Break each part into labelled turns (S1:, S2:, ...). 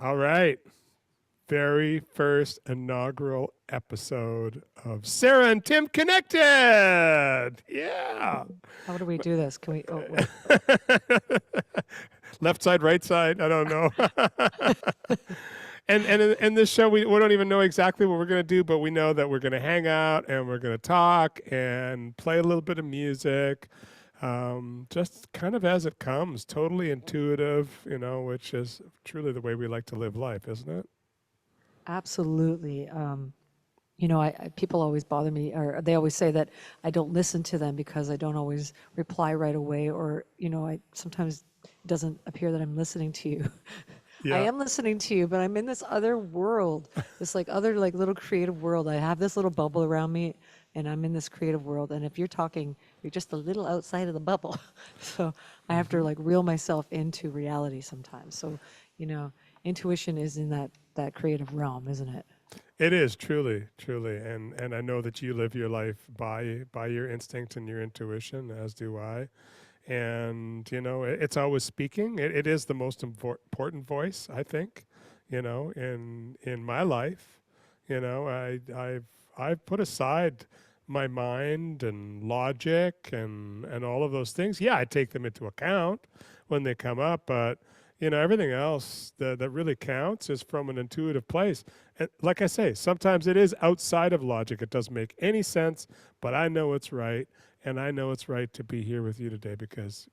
S1: All right. Very first inaugural episode of Sarah and Tim Connected. Yeah.
S2: How do we do this? Can we? Oh, wait.
S1: Left side, right side. I don't know. And in this show, we don't even know exactly what we're going to do, but we know that we're going to hang out and we're going to talk and play a little bit of music, just kind of as it comes, totally intuitive, which is truly the way we like to live life, isn't it?
S2: Absolutely. People always bother me, or they always say that I don't listen to them because I don't always reply right away, or I sometimes it doesn't appear that I'm listening to you. I
S1: Yeah.
S2: am listening to you, but I'm in this other world, this like other like little creative world. I have this little bubble around me, and I'm in this creative world. And if you're talking, you're just a little outside of the bubble. So I have to
S1: Hmm.
S2: like reel myself into reality sometimes. So, intuition is in that creative realm, isn't it?
S1: It is truly, truly, and I know that you live your life by your instinct and your intuition, as do I. And it's always speaking. It is the most important voice, I think. In my life, I've put aside my mind and logic and all of those things. Yeah, I take them into account when they come up, but everything else that really counts is from an intuitive place. And like I say, sometimes it is outside of logic. It doesn't make any sense, but I know it's right. And I know it's right to be here with you today because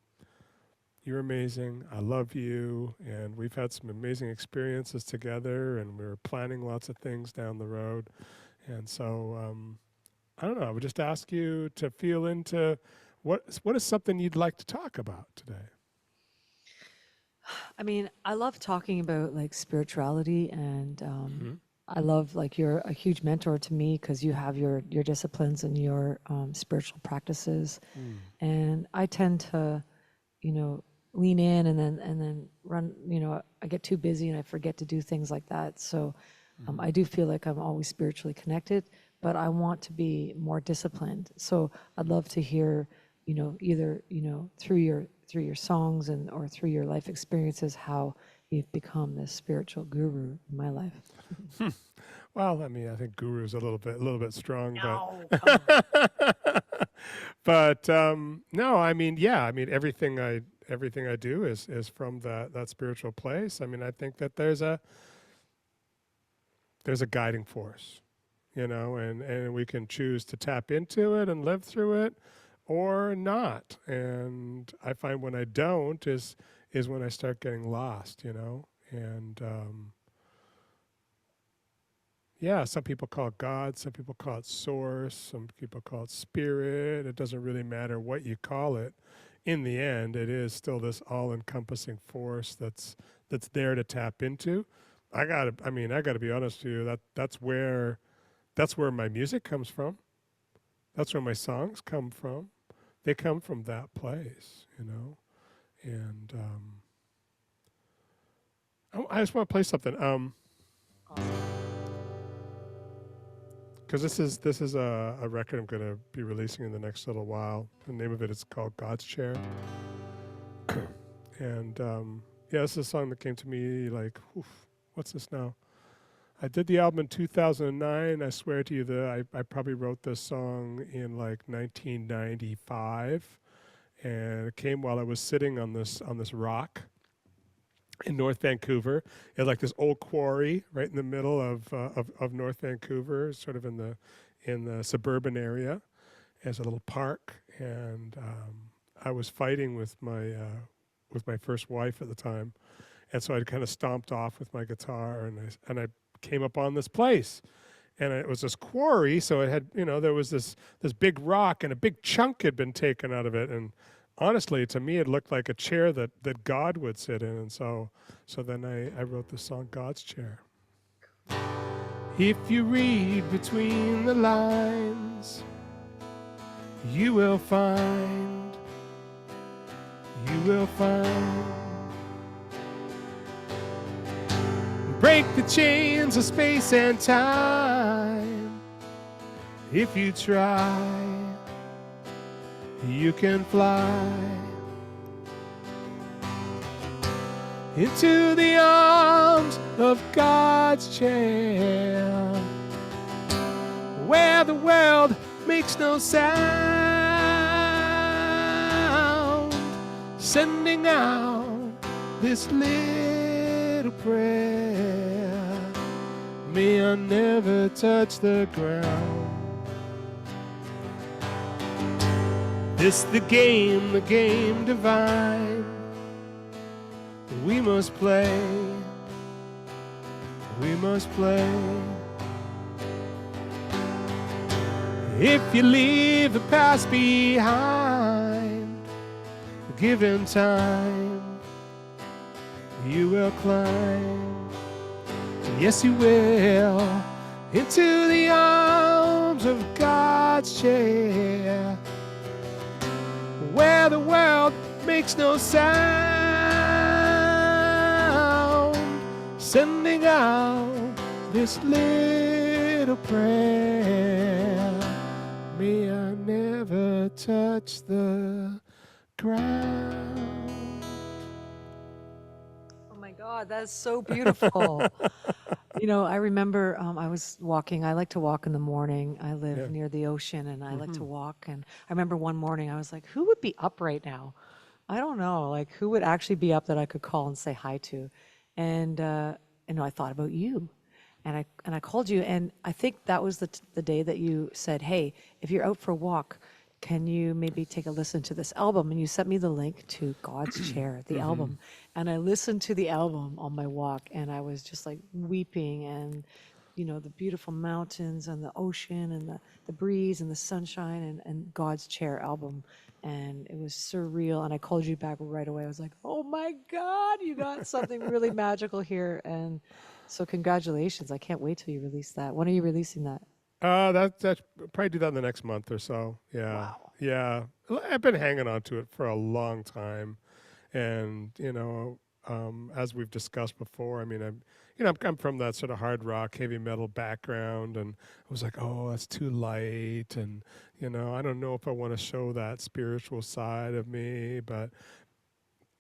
S1: you're amazing. I love you. And we've had some amazing experiences together, and we're planning lots of things down the road. And so, I don't know. I would just ask you to feel into what is something you'd like to talk about today?
S2: I mean, I love talking about like spirituality, and
S1: Hmm.
S2: I love like you're a huge mentor to me because you have your disciplines and your spiritual practices,
S1: Mm.
S2: and I tend to, you know, lean in and then run. I get too busy and I forget to do things like that. So
S1: Hmm.
S2: I do feel like I'm always spiritually connected, but I want to be more disciplined. So I'd love to hear, either through your songs and or through your life experiences, how you've become this spiritual guru in my life.
S1: Well, I mean, I think guru's a little bit strong, but
S2: No, come on.
S1: no, I mean, yeah, I mean, everything I do is from that spiritual place. I mean, I think that there's a guiding force, and we can choose to tap into it and live through it, or not. And I find when I don't is when I start getting lost, and yeah, some people call it God, some people call it source, some people call it spirit. It doesn't really matter what you call it. In the end, it is still this all-encompassing force that's there to tap into. I gotta be honest with you. That's where my music comes from. That's where my songs come from. They come from that place. And I just want to play something.
S2: Awesome.
S1: Because this is a record I'm going to be releasing in the next little while. The name of it is called God's Chair, and yeah, this is a song that came to me like, oof, what's this now? I did the album in 2009. I swear to you that I probably wrote this song in like 1995, and it came while I was sitting on this rock in North Vancouver. It had like this old quarry right in the middle of North Vancouver, sort of in the suburban area. As a little park, and I was fighting with my first wife at the time, and so I kind of stomped off with my guitar, and I came up on this place, and it was this quarry, so it had there was this big rock, and a big chunk had been taken out of it, and honestly, to me, it looked like a chair that God would sit in, and so then I wrote the song God's Chair. If you read between the lines, you will find, you will find. Break the chains of space and time. If you try, you can fly into the arms arms of God's chair, where the world makes no sound, sending out this little prayer. May I never touch the ground. This the game divine. We must play, we must play. If you leave the past behind, given time, you will climb. Yes, you will, into the arms of God's chair, where the world makes no sound, sending out this little prayer. May I never touch the ground.
S2: Oh my God, that's so beautiful. You know, I remember I was walking. I like to walk in the morning. I live near the ocean and I like to walk. And I remember one morning I was like, who would be up right now? I don't know. Like, who would actually be up that I could call and say hi to? And I thought about you. And I called you. And I think that was the day that you said, hey, if you're out for a walk, can you maybe take a listen to this album? And you sent me the link to God's Chair, the album. And I listened to the album on my walk, and I was just like weeping, and, you know, the beautiful mountains and the ocean and the breeze and the sunshine and God's Chair album. And it was surreal. And I called you back right away. I was like, oh my God, you got something really magical here. And so congratulations. I can't wait till you release that. When are you releasing that?
S1: That's probably do that in the next month or so. Yeah.
S2: Wow.
S1: Yeah. I've been hanging on to it for a long time. And, you know, as we've discussed before, I mean, I'm from that sort of hard rock, heavy metal background, and I was like, oh, that's too light. And, you know, I don't know if I want to show that spiritual side of me, but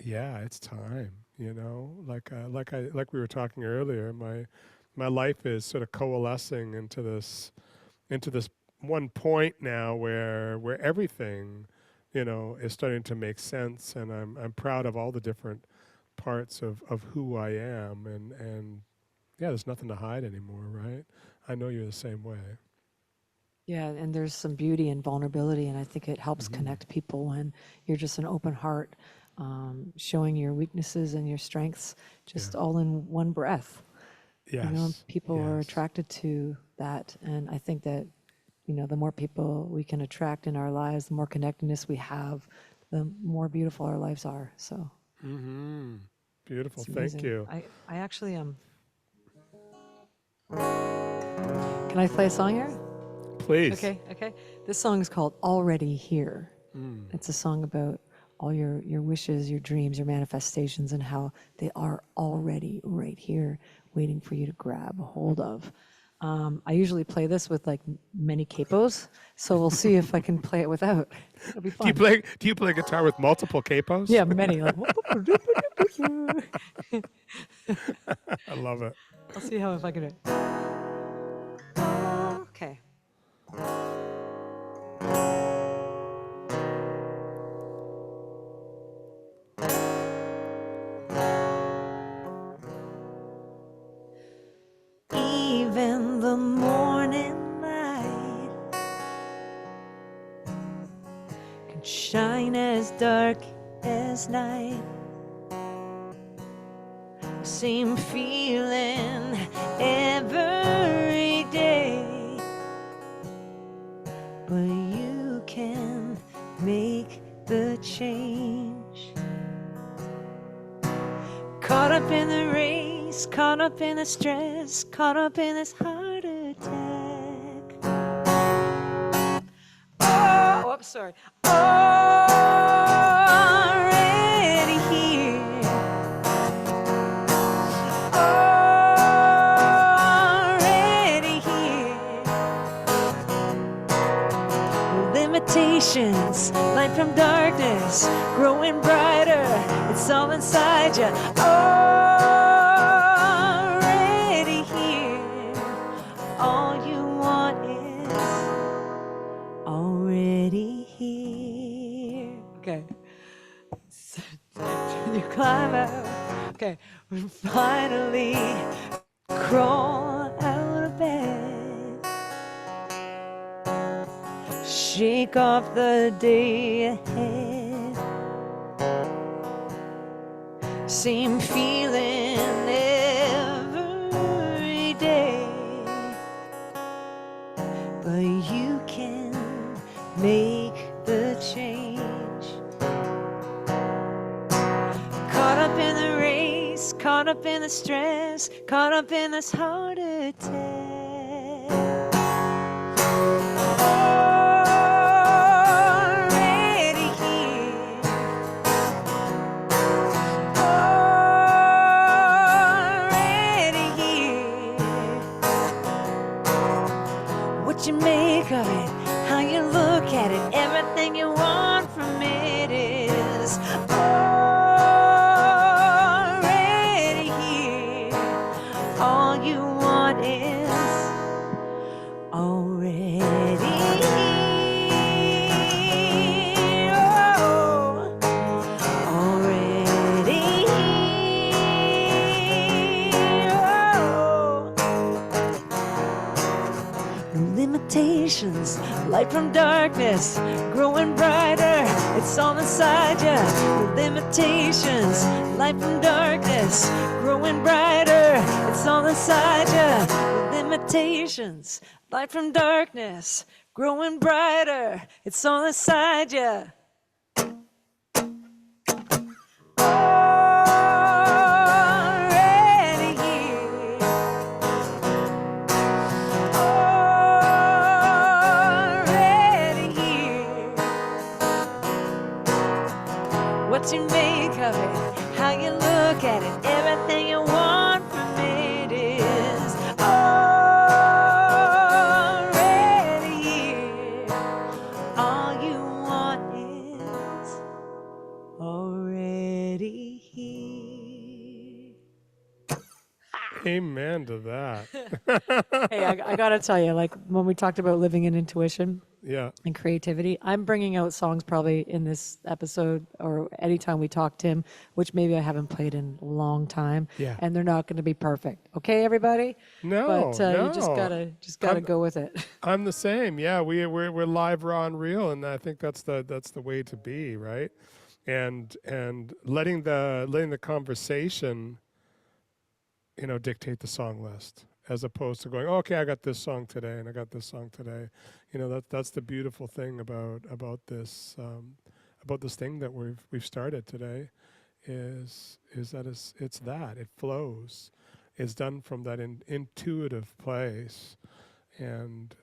S1: yeah, it's time, you know, like we were talking earlier, my life is sort of coalescing into this one point now where everything, you know, is starting to make sense, and I'm proud of all the different parts of who I am, and yeah, there's nothing to hide anymore, right? I know you're the same way.
S2: Yeah, and there's some beauty and vulnerability, and I think it helps
S1: Mm-hmm.
S2: connect people when you're just an open heart, showing your weaknesses and your strengths
S1: Yeah.
S2: just all in one breath. You know,
S1: Yes.
S2: people are
S1: Yes.
S2: attracted to that, and I think that, you know, the more people we can attract in our lives, the more connectedness we have, the more beautiful our lives are. So
S1: Mm-hmm. Beautiful.
S2: it's
S1: Thank
S2: amazing.
S1: you.
S2: I actually Can I play a song here?
S1: Please.
S2: Okay. This song is called Already Here.
S1: Mm.
S2: It's a song about all your wishes, your dreams, your manifestations, and how they are already right here, waiting for you to grab a hold of. I usually play this with like many capos, so we'll see if I can play it without. It'll be
S1: Do you
S2: fun.
S1: play guitar with multiple capos?
S2: Yeah, many. Like,
S1: I love it.
S2: I'll see how if I can do it. Okay. Even the morning light can shine as dark as night. Same feeling every day, but you can make the change. Caught up in the race, caught up in the stress, caught up in this heart attack. Oh, I'm sorry. Already here. Already here. Limitations, light from darkness, growing brighter. It's all inside you. Already you climb out. Okay, finally crawl out of bed. Shake off the day ahead. Same feeling every day. But you can make the change. Caught up in the race, caught up in the stress, caught up in this heart attack. Already here. Already here. What you make of it, how you look at it, everything you want from it is already here. All you want is already here. Oh, already here. Oh. Limitations, light from darkness, growing brighter, it's all inside ya. Limitations, light from darkness, growing brighter, it's all inside ya. Limitations, light from darkness, growing brighter, it's all inside ya. Already here. Already here. What you make of it, how you look at it, everything you want from it is already here. All you want is already here.
S1: Amen to that.
S2: Hey, I gotta tell you, like when we talked about living in intuition
S1: Yeah.
S2: and creativity, I'm bringing out songs probably in this episode or anytime we talk, Tim, which maybe I haven't played in a long time.
S1: Yeah.
S2: And they're not going to be perfect. Okay, everybody?
S1: No,
S2: But you just
S1: no.
S2: gotta go with it.
S1: I'm the same. Yeah, we're live, raw, and real, and I think that's the way to be, right? And letting the conversation, dictate the song list, as opposed to going, okay, I got this song today, and I got this song today. That's the beautiful thing about this thing that we've started today, is that it's that it flows, it's done from that intuitive place, and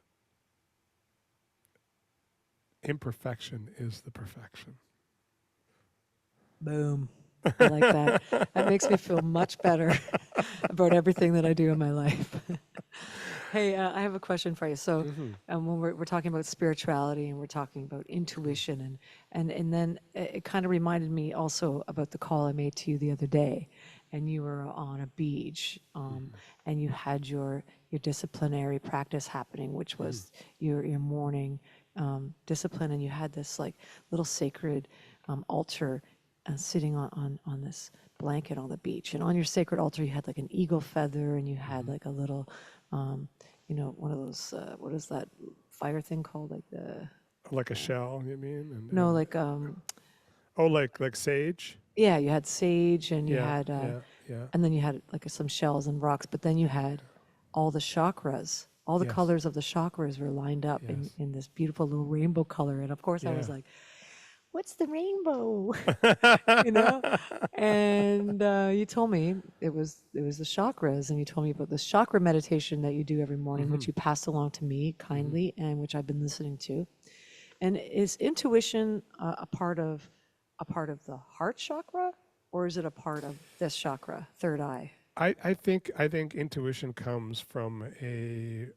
S1: imperfection is the perfection.
S2: Boom. I like that. That makes me feel much better about everything that I do in my life. Hey, I have a question for you. So, when we're talking about spirituality and we're talking about intuition, and then it kind of reminded me also about the call I made to you the other day, and you were on a beach, and you had your disciplinary practice happening, which was your morning discipline, and you had this like little sacred altar sitting on this blanket on the beach, and on your sacred altar you had like an eagle feather, and you had like a little one of those what is that fire thing called, like the
S1: Like a shell, you mean?
S2: no, like
S1: like sage.
S2: yeah, you had sage, and you
S1: Yeah,
S2: had
S1: yeah.
S2: and then you had like some shells and rocks, but then you had all the chakras, all the
S1: Yes.
S2: colors of the chakras were lined up
S1: Yes.
S2: in this beautiful little rainbow color, and of course I was
S1: Yeah.
S2: like, what's the rainbow? you know and you told me it was the chakras, and you told me about this chakra meditation that you do every morning, which you passed along to me kindly, and which I've been listening to. And is intuition a part of the heart chakra, or is it a part of this chakra, third eye?
S1: I think intuition comes from a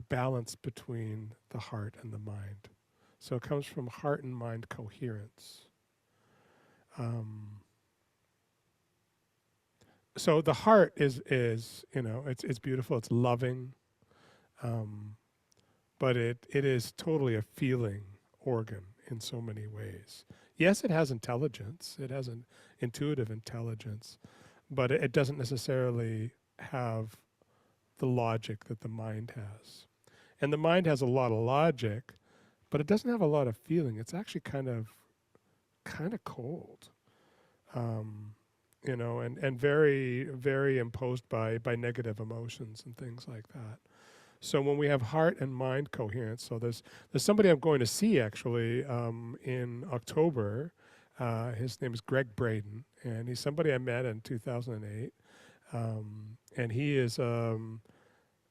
S1: balance between the heart and the mind. So it comes from heart and mind coherence. So the heart is it's beautiful, it's loving, but it is totally a feeling organ in so many ways. Yes, it has intelligence. It has an intuitive intelligence, but it doesn't necessarily have the logic that the mind has. And the mind has a lot of logic, but it doesn't have a lot of feeling. It's actually kind of cold, um, and very very imposed by negative emotions and things like that. So when we have heart and mind coherence, so there's somebody I'm going to see actually in October. His name is Greg Braden, and he's somebody I met in 2008, and he is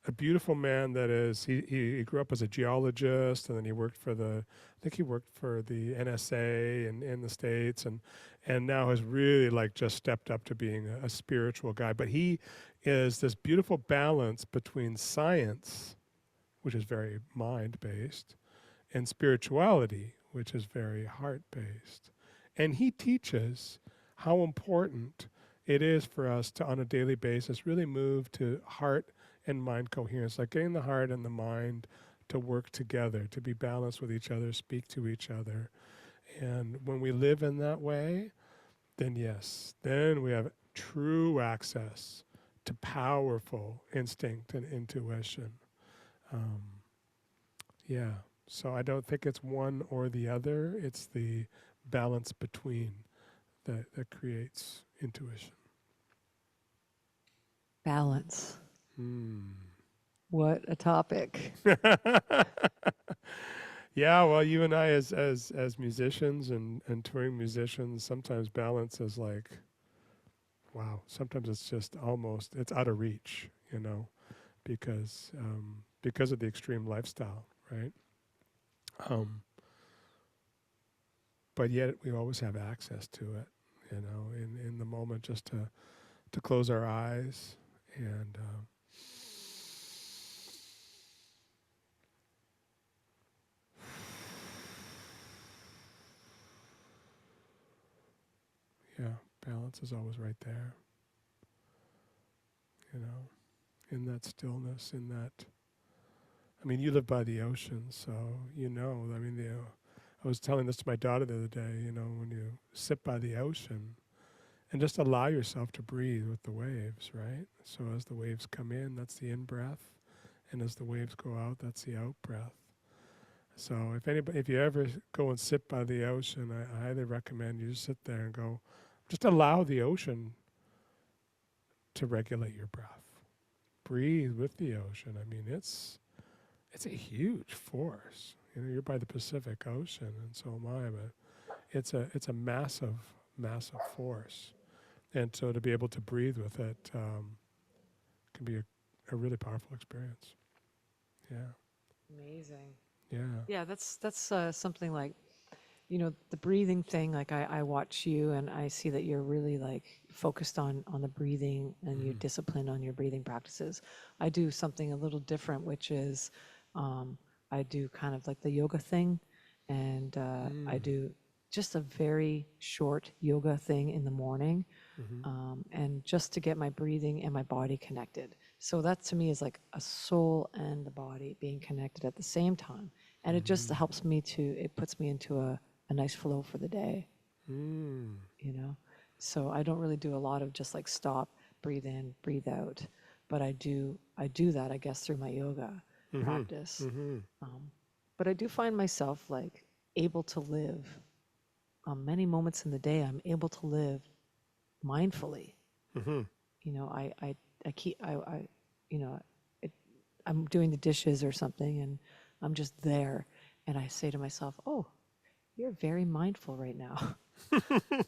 S1: a beautiful man that is he grew up as a geologist, and then he worked for the I think he worked for the NSA in the States, and now has really like just stepped up to being a spiritual guy. But he is this beautiful balance between science, which is very mind based, and spirituality, which is very heart based. And he teaches how important it is for us to, on a daily basis, really move to heart and mind coherence, like getting the heart and the mind to work together, to be balanced with each other, speak to each other. And when we live in that way, then yes, then we have true access to powerful instinct and intuition. Um, yeah. So I don't think it's one or the other. It's the balance between that creates intuition.
S2: Balance.
S1: Hmm.
S2: What a topic.
S1: Yeah, well, you and I, as musicians and touring musicians, sometimes balance is like, wow. Sometimes it's just almost it's out of reach, because of the extreme lifestyle, right? Um, but yet we always have access to it, in the moment, just to close our eyes and yeah, balance is always right there, you know, in that stillness, in that. I mean, you live by the ocean, so I mean, I was telling this to my daughter the other day. When you sit by the ocean and just allow yourself to breathe with the waves, right? So as the waves come in, that's the in breath, and as the waves go out, that's the out breath. So if you ever go and sit by the ocean, I highly recommend you just sit there and go, just allow the ocean to regulate your breath. Breathe with the ocean. I mean, it's a huge force. You're by the Pacific Ocean, and so am I. But it's a massive, massive force, and so to be able to breathe with it can be a really powerful experience. Yeah,
S2: Amazing.
S1: yeah.
S2: Yeah, that's something like, the breathing thing. Like I watch you and I see that you're really like focused on the breathing and you
S1: Hmm.
S2: disciplined on your breathing practices. I do something a little different, which is um, I do kind of like the yoga thing, and I
S1: Mm.
S2: do just a very short yoga thing in the morning,
S1: Hmm.
S2: and just to get my breathing and my body connected. So that to me is like a soul and the body being connected at the same time. And it just
S1: Hmm.
S2: helps me it puts me into a nice flow for the day,
S1: Mm.
S2: you know? So I don't really do a lot of just like stop, breathe in, breathe out. But I do that, I guess, through my yoga
S1: Hmm.
S2: practice.
S1: Hmm.
S2: Um, but I do find myself like able to live many moments in the day, I'm able to live mindfully.
S1: Hmm.
S2: I keep you know it, I'm doing the dishes or something and I'm just there and I say to myself, oh, you're very mindful right now.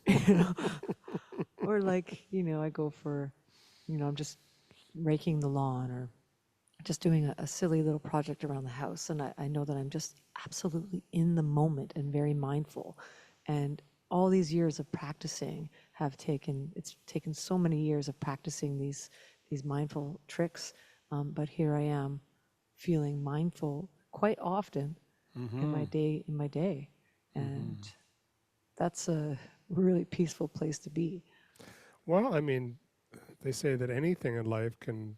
S2: you know or like, I go for, I'm just raking the lawn or just doing a silly little project around the house, and I know that I'm just absolutely in the moment and very mindful. And all these years of practicing it's taken so many years of practicing these mindful tricks, but here I am feeling mindful quite often
S1: Hmm.
S2: in my day, and
S1: Hmm.
S2: that's a really peaceful place to be.
S1: Well, I mean, they say that anything in life can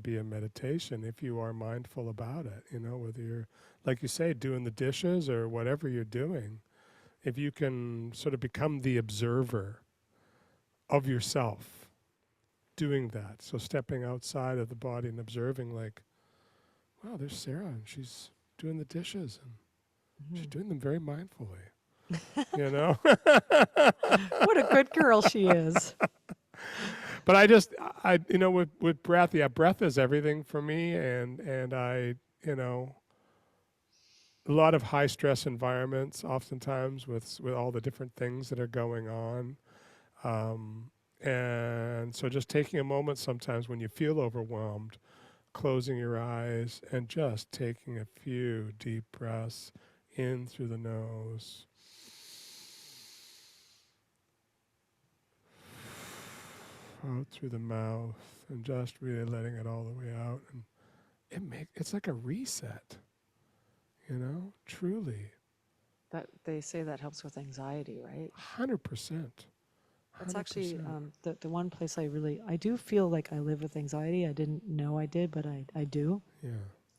S1: be a meditation if you are mindful about it. Whether you're, like you say, doing the dishes or whatever you're doing. if you can sort of become the observer of yourself doing that. So stepping outside of the body and observing, like, wow, there's Sarah, and she's doing the dishes, and she's doing them very mindfully. You know?
S2: What a good girl she is.
S1: But I with breath, yeah, breath is everything for me, and I, a lot of high stress environments, oftentimes with all the different things that are going on, and so just taking a moment sometimes when you feel overwhelmed, closing your eyes and just taking a few deep breaths in through the nose, out through the mouth, and just really letting it all the way out. And it's like a reset, truly.
S2: That they say that helps with anxiety, right?
S1: 100%.
S2: That's actually the one place I do feel like I live with anxiety. I didn't know I did, but I do.
S1: Yeah.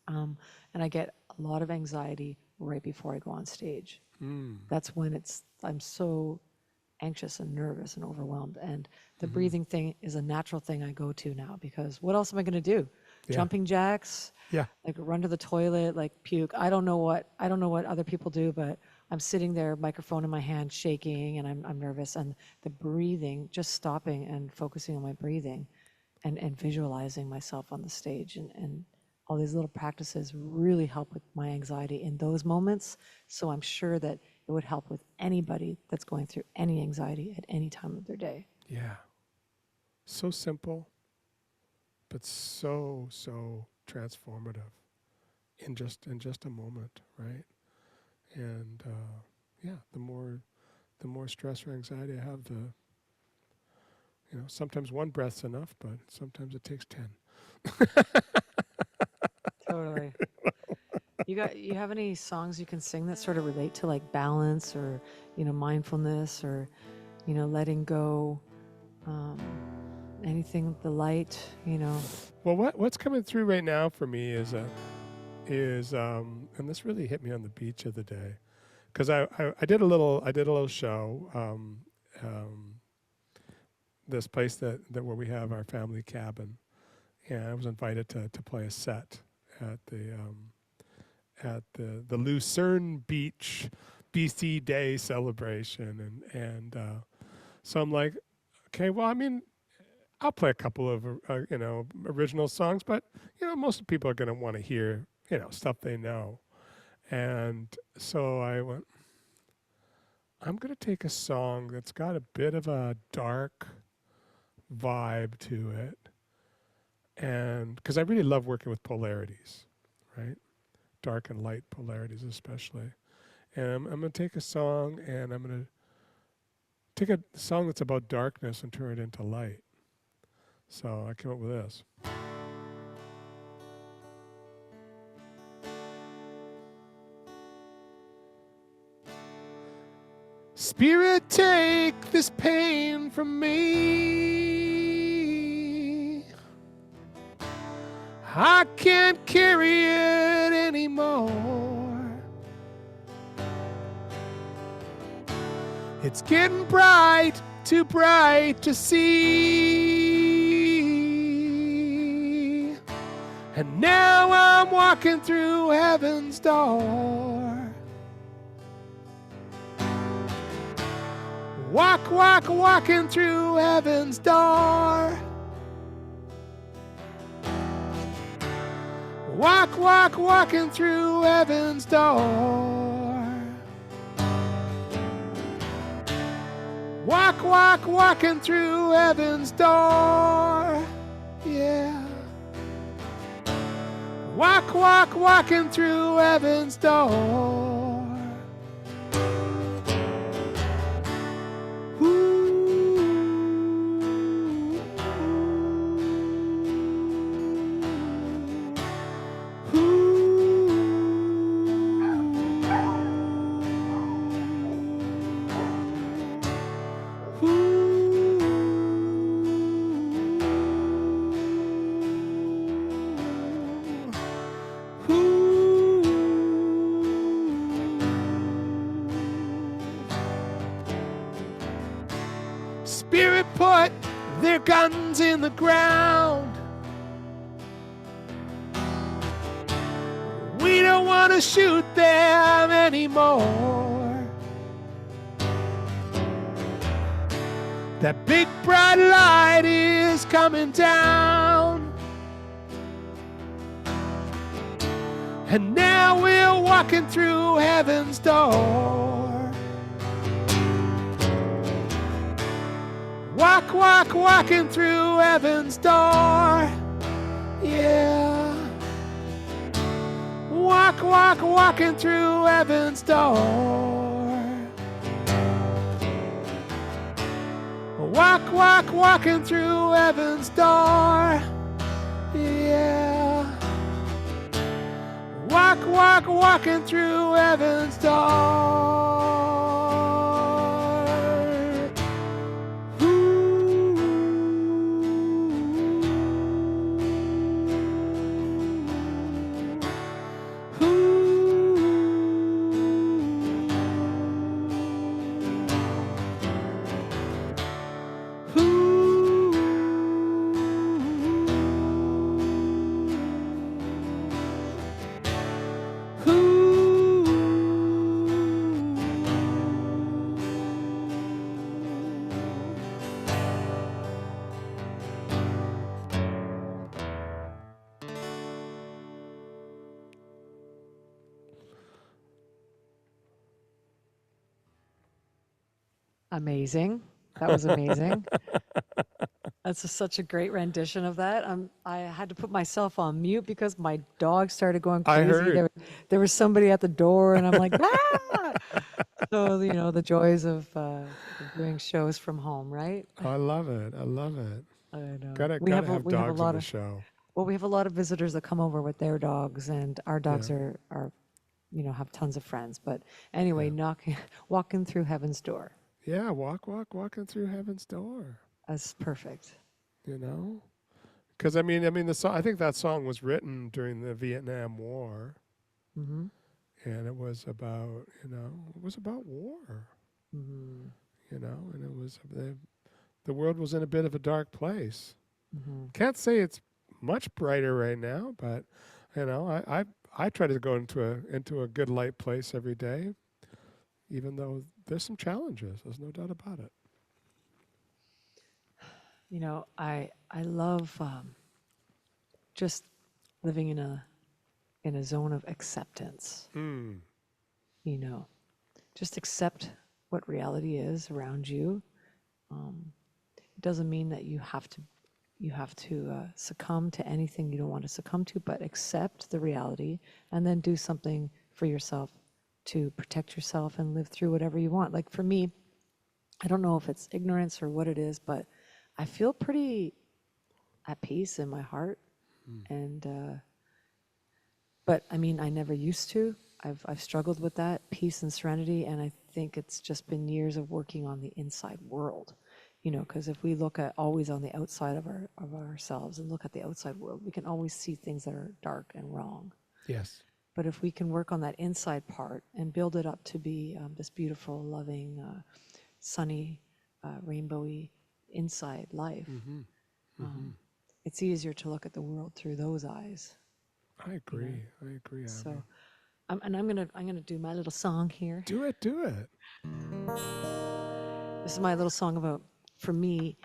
S2: And I get a lot of anxiety right before I go on stage. That's when I'm so anxious and nervous and overwhelmed. And the breathing thing is a natural thing I go to now, because what else am I going to do?
S1: Yeah.
S2: Jumping jacks,
S1: Yeah.
S2: like run to the toilet, like puke. I don't know what other people do, but I'm sitting there, microphone in my hand, shaking, and I'm nervous. And the breathing, just stopping and focusing on my breathing, and visualizing myself on the stage, and all these little practices really help with my anxiety in those moments. So I'm sure that it would help with anybody that's going through any anxiety at any time of their day.
S1: Yeah. So simple, but so transformative in just a moment, right? And yeah, the more stress or anxiety I have, sometimes one breath's enough, but sometimes it takes 10.
S2: Totally. You have any songs you can sing that sort of relate to like balance, or mindfulness, or letting go, anything, the light,
S1: Well, what's coming through right now for me is and this really hit me on the beach of the day, because I did a little show, this place that where we have our family cabin, and I was invited to play a set at the Lucerne Beach BC Day celebration, and so I'm like, okay, well, I mean, I'll play a couple of original songs, but most people are going to want to hear stuff they know, and so I went, I'm going to take a song that's got a bit of a dark vibe to it, and because I really love working with polarities, right? Dark and light polarities especially. And I'm going to take a song, and I'm going to take a song that's about darkness and turn it into light. So I came up with this. Spirit, take this pain from me. I can't carry it anymore. It's getting bright, too bright to see. And now I'm walking through heaven's door. Walking through heaven's door. Walking through heaven's door. Walking through heaven's door. Yeah. Walking through heaven's door. Spirit put their guns in the ground. We don't want to shoot them anymore. That big bright light is coming down. And now we're walking through heaven's door. Walking through heaven's door. Yeah. Walking through heaven's door. Walking through heaven's door. Yeah. Walking through heaven's door.
S2: Amazing. That was amazing. Such a great rendition of that. I had to put myself on mute because my dog started going
S1: I
S2: crazy.
S1: heard.
S2: There was somebody at the door, and I'm like, ah! So, the joys of doing shows from home, right?
S1: I love it. I love it.
S2: I know.
S1: Gotta
S2: We have
S1: have
S2: we have a
S1: dogs
S2: lot
S1: on the
S2: of
S1: show.
S2: well, we have a lot of visitors that come over with their dogs, and our dogs
S1: Yeah.
S2: are have tons of friends. But anyway, walking through heaven's door.
S1: Yeah, walking through heaven's door.
S2: That's perfect.
S1: You know, because I mean, the song. I think that song was written during the Vietnam War,
S2: Mm-hmm.
S1: and it was about war.
S2: Mm-hmm.
S1: And it was the world was in a bit of a dark place.
S2: Mm-hmm.
S1: Can't say it's much brighter right now, but I try to go into a good light place every day, even though there's some challenges. There's no doubt about it.
S2: I love just living in a zone of acceptance.
S1: Mm.
S2: Just accept what reality is around you. It doesn't mean that you have to succumb to anything you don't want to succumb to, but accept the reality and then do something for yourself to protect yourself and live through whatever you want. Like for me, I don't know if it's ignorance or what it is, but I feel pretty at peace in my heart. And but I mean, I never used to. I've struggled with that peace and serenity, and I think it's just been years of working on the inside world. Because if we look at always on the outside of ourselves and look at the outside world, we can always see things that are dark and wrong.
S1: Yes.
S2: But if we can work on that inside part and build it up to be this beautiful, loving, sunny, rainbowy inside life, it's easier to look at the world through those eyes.
S1: I agree. I agree. Abby.
S2: So, I'm gonna do my little song here.
S1: Do it.
S2: This is my little song about, for me,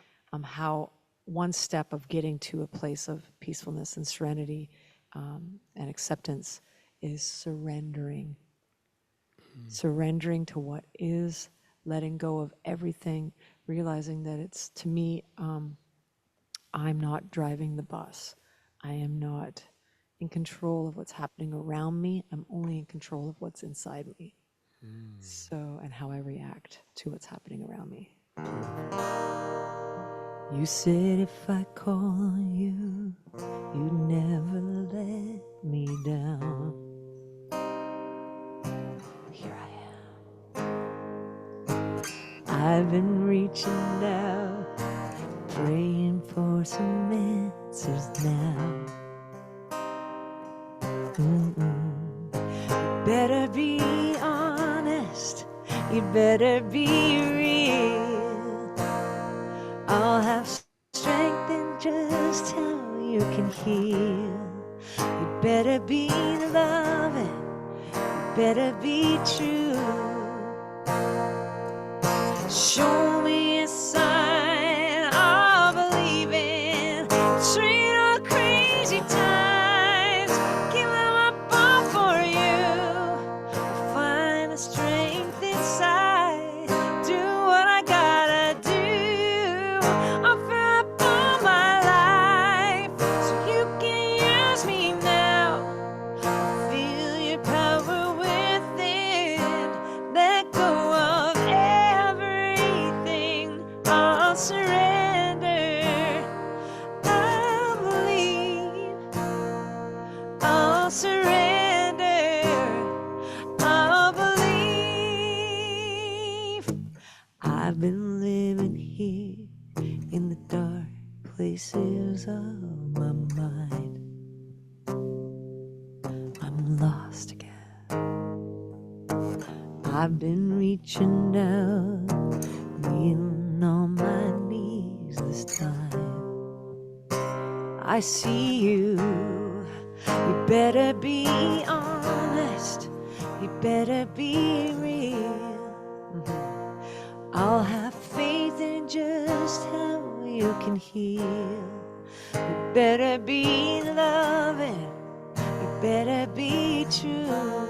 S2: how one step of getting to a place of peacefulness and serenity and acceptance is surrendering. Surrendering to what is, letting go of everything, realizing that it's, to me, I'm not driving the bus. I am not in control of what's happening around me. I'm only in control of what's inside me. So, and how I react to what's happening around me. You said if I call you, you'd never let me down. Here I am. I've been reaching out, praying for some answers now. You better be honest, you better be real. just how you can heal. You better be loving, you better be true. Show me a sign of believing. Train all crazy times, give them up all for you. Find the strength inside, do what I gotta do. Offer up all my life so you can use me now. Feel your power within, let go of everything. I'll surrender, I'll believe. I'll surrender, I'll believe. I've been living here in the dark places of my mind. I'm lost again. I've been reaching out, kneeling on my knees this time. I see you. You better be honest. You better be real. I'll have faith in just how you can heal. You better be loving. You better be true.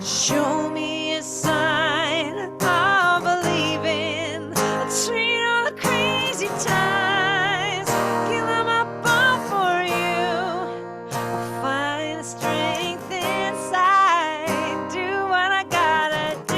S2: Show me a sign of believing. I'll treat all the crazy times, give them up all for you. I'll find the strength inside, do what I gotta do.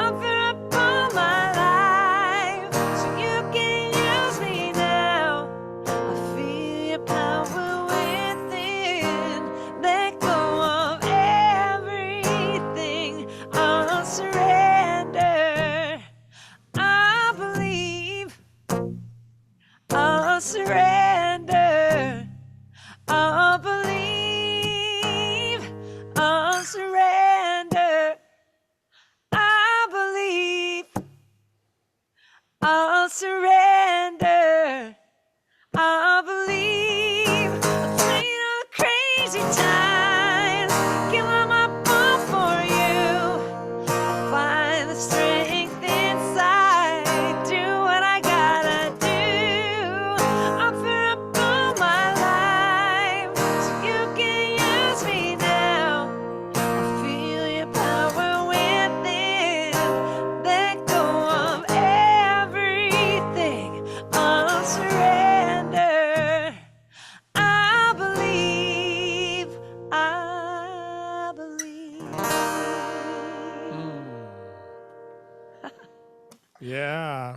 S2: Offer up all my life so you can use me now. I feel your power within, let go of everything. I'll surrender, I believe. I'll surrender, I'll believe. I'll surrender, I believe. I'll surrender, I believe. I'll train all the crazy times, give them up all for you. I'll find the strength inside, do what I gotta do. Offer up all my life so you can use me now. I feel your power within, let go of everything. I'll surrender, I believe, I believe.
S1: Yeah.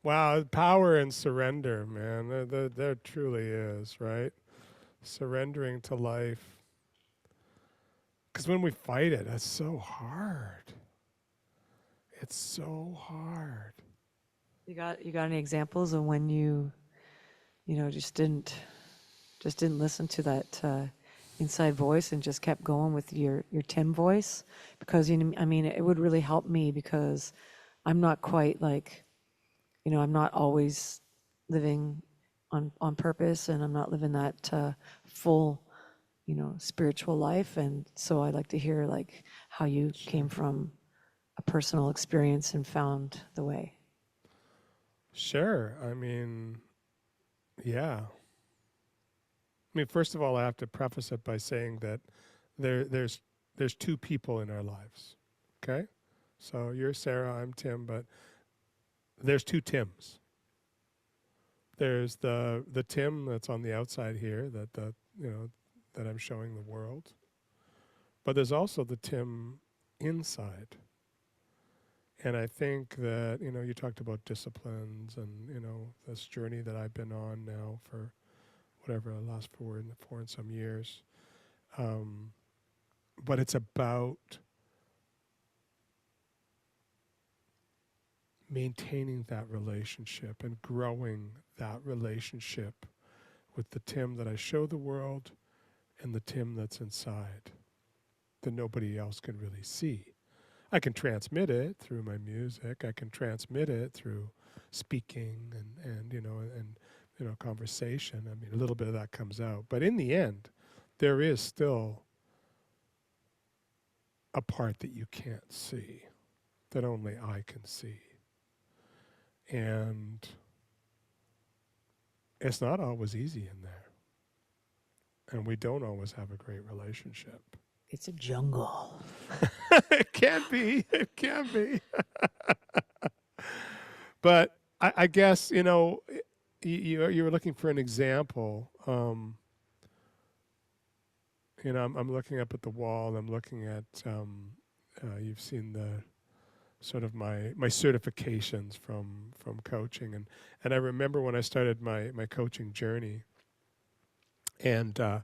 S1: Wow, power and surrender, man. There truly is, right? Surrendering to life. Because when we fight it, it's so hard. It's so hard.
S2: You got any examples of when you just didn't listen to that inside voice and just kept going with your Tim voice? Because I mean, it would really help me because I'm not quite like, I'm not always living on purpose, and I'm not living that full, spiritual life. And so I'd like to hear like how you came from a personal experience and found the way.
S1: Sure. I mean, yeah. I mean, first of all, I have to preface it by saying that there's two people in our lives. Okay? So you're Sarah, I'm Tim, but there's two Tims. There's the Tim that's on the outside here that that I'm showing the world. But there's also the Tim inside. And I think that, you talked about disciplines and, this journey that I've been on now for whatever, the last four and some years. But it's about maintaining that relationship and growing that relationship with the Tim that I show the world and the Tim that's inside that nobody else can really see. I can transmit it through my music. I can transmit it through speaking and conversation. I mean, a little bit of that comes out, but in the end, there is still a part that you can't see, that only I can see, and it's not always easy in there, and we don't always have a great relationship.
S2: It's a jungle.
S1: It can be. It can be. But I guess you were looking for an example. I'm looking up at the wall. And I'm looking at. You've seen the sort of my certifications from coaching, and I remember when I started my coaching journey, and I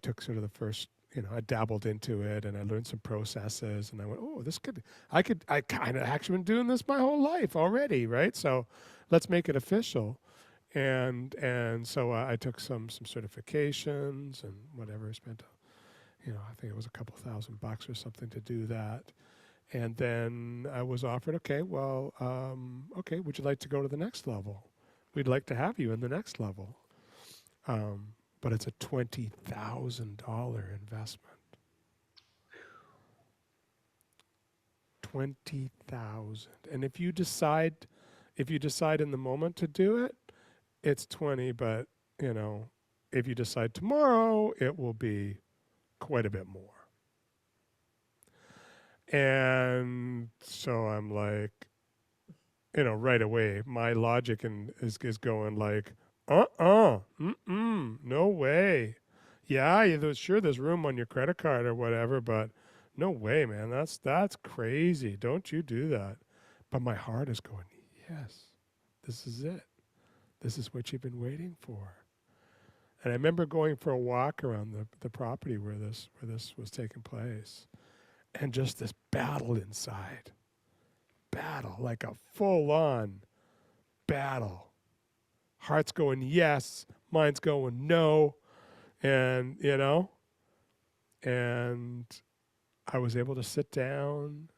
S1: took sort of the first, I dabbled into it and I learned some processes and I went, oh, I kind of actually been doing this my whole life already, right? So let's make it official. And so I took some certifications and whatever, spent, I think it was a couple $1,000 or something to do that. And then I was offered, okay, well, okay, would you like to go to the next level? We'd like to have you in the next level. But it's a $20,000 investment. 20,000. And if you decide in the moment to do it, it's 20, but if you decide tomorrow, it will be quite a bit more. And so I'm like, right away, my logic is going like, no way. Yeah, there's room on your credit card or whatever, but no way, man. That's crazy. Don't you do that. But my heart is going, yes, this is it. This is what you've been waiting for. And I remember going for a walk around the property where this was taking place, and just this battle inside. Battle, like a full-on battle. Heart's going yes, mind's going no, and and I was able to sit down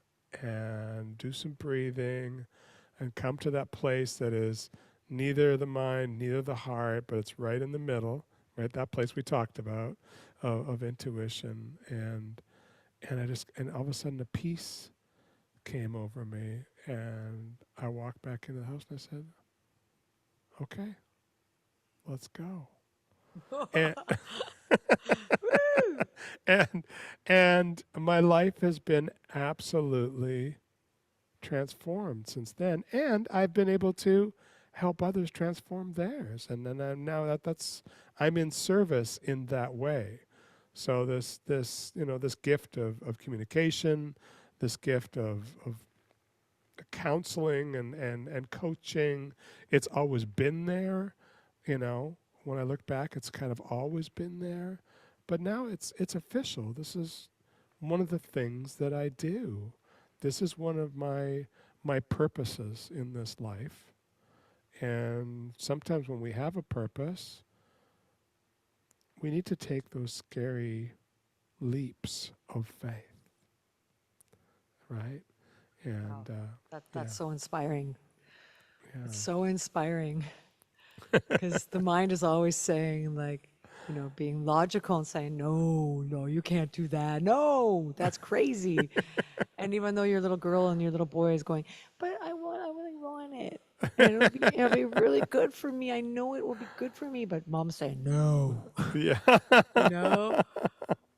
S1: and do some breathing and come to that place that is neither the mind, neither the heart, but it's right in the middle, right? That place we talked about of intuition, and all of a sudden a peace came over me, and I walked back into the house and I said, okay, let's go. And and my life has been absolutely transformed since then, and I've been able to help others transform theirs, and then now that's I'm in service in that way. So this gift of communication, this gift of counseling and coaching, it's always been there. When I look back, it's kind of always been there, but now it's official. This is one of the things that I do. This is one of my purposes in this life. And sometimes when we have a purpose, we need to take those scary leaps of faith, right?
S2: Wow.
S1: And
S2: That's so inspiring.
S1: yeah,
S2: It's so inspiring because the mind is always saying, like, being logical and saying, no, no, you can't do that. No, that's crazy. And even though your little girl and your little boy is going, but I really want it. And it'll be really good for me. I know it will be good for me. But mom's saying, no,
S1: yeah,
S2: you know?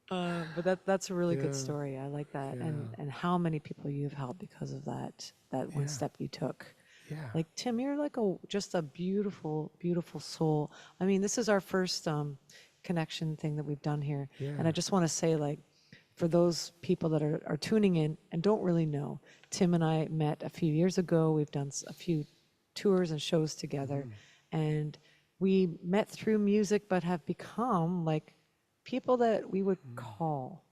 S2: But that's a really good
S1: yeah,
S2: story. I like that.
S1: yeah,
S2: And how many people you've helped because of that one
S1: yeah,
S2: step you took.
S1: yeah,
S2: Like Tim, you're like just a beautiful, beautiful soul. I mean, this is our first connection thing that we've done here, and I
S1: yeah.
S2: just want to say, like, for those people that are tuning in and don't really know, Tim and I met a few years ago. We've done a few tours and shows together,
S1: Mm-hmm.
S2: and we met through music, but have become like people that we would call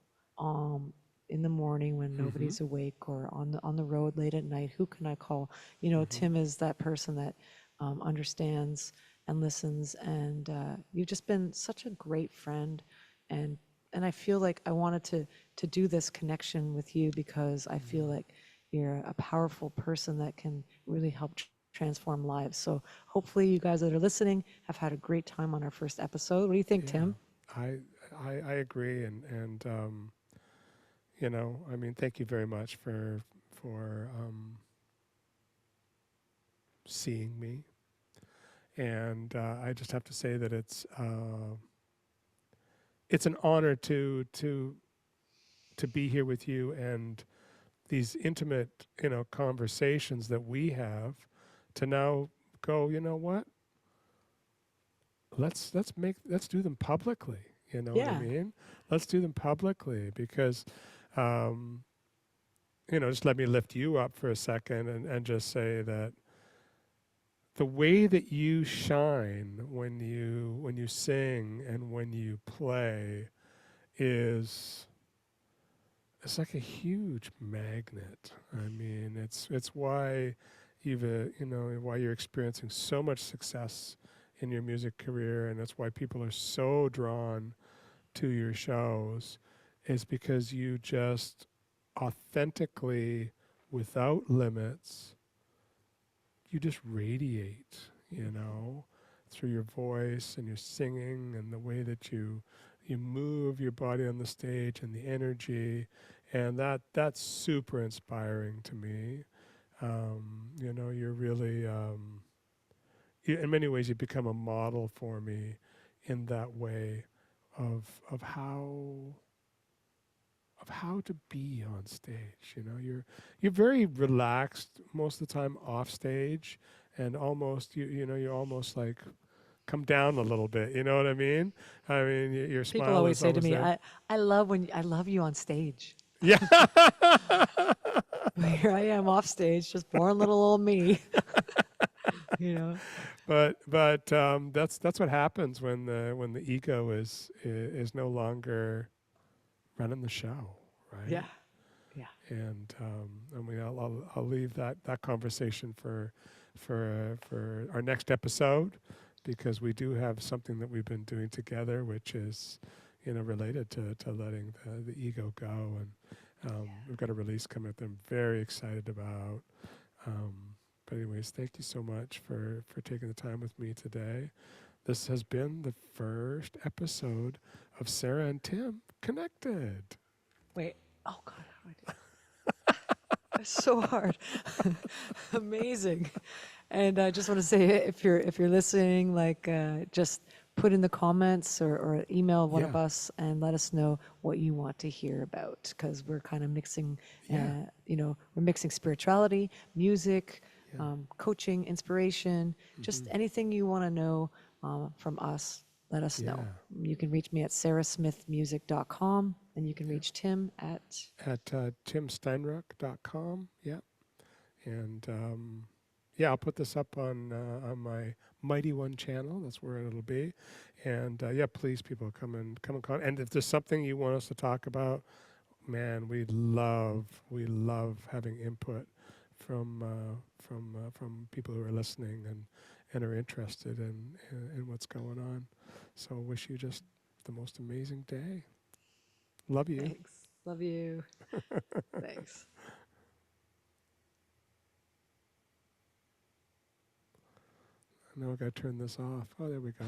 S2: in the morning when
S1: Mm-hmm.
S2: nobody's awake, or on the road late at night. Who can I call?
S1: Mm-hmm.
S2: Tim is that person that understands and listens, and you've just been such a great friend, and I feel like I wanted to do this connection with you because I feel like you're a powerful person that can really help transform lives. So hopefully you guys that are listening have had a great time on our first episode. What do you think,
S1: Yeah,
S2: Tim?
S1: I I agree, and you know, I mean, thank you very much for seeing me, and I just have to say that it's an honor to be here with you and these intimate, you know, conversations that we have to now go, you know what, let's do them publicly, you know what I
S2: Yeah.
S1: mean, let's do them publicly because um you know, just let me lift you up for a second and just say that the way that you shine when you sing and when you play is it's like a huge magnet. I mean, it's why you've you know why you're experiencing so much success in your music career, and that's why people are so drawn to your shows, is because you just authentically, without limits, you just radiate, you know, through your voice and your singing and the way that you move your body on the stage and the energy, and that's super inspiring to me. You know, you're really, in many ways, you become a model for me in that way of how to be on stage. You know, you're very relaxed most of the time off stage, and almost you know you almost like come down a little bit. You know what I mean? I mean, your
S2: People
S1: smile
S2: always
S1: is
S2: say to
S1: always
S2: me,
S1: there.
S2: I love you on stage.
S1: Yeah.
S2: Here I am off stage, just born little old me, you know?
S1: But that's what happens when the ego is no longer running the show,
S2: Yeah.
S1: right?
S2: Yeah.
S1: And I mean, I'll leave that conversation for our next episode, because we do have something that we've been doing together, which is, you know, related to letting the ego go, and we've got a release coming up that I'm very excited about. Um, but anyways, thank you so much for taking the time with me today. This has been the first episode of Sarah and Tim Connected.
S2: Wait. Oh God, how do I do that? It's so hard. Amazing. And I just want to say, if you're listening, like just put in the comments or email one of
S1: Yeah,
S2: us and let us know what you want to hear about, because we're kind of mixing,
S1: yeah,
S2: we're mixing spirituality, music,
S1: yeah.
S2: coaching, inspiration, just
S1: Hmm.
S2: anything you want to know from us. Let us know.
S1: Yeah.
S2: You can reach me at sarahsmithmusic.com, and you can
S1: Yeah.
S2: reach Tim at
S1: At timsteinruck.com. Yeah. And yeah, I'll put this up on my Mighty One channel. That's where it'll be. And yeah, please, people, come and call. And if there's something you want us to talk about, man, we love having input from people who are listening and are interested in what's going on. So wish you just the most amazing day. Love you.
S2: Thanks. Love you. Thanks.
S1: Now I got to turn this off. Oh, there we go.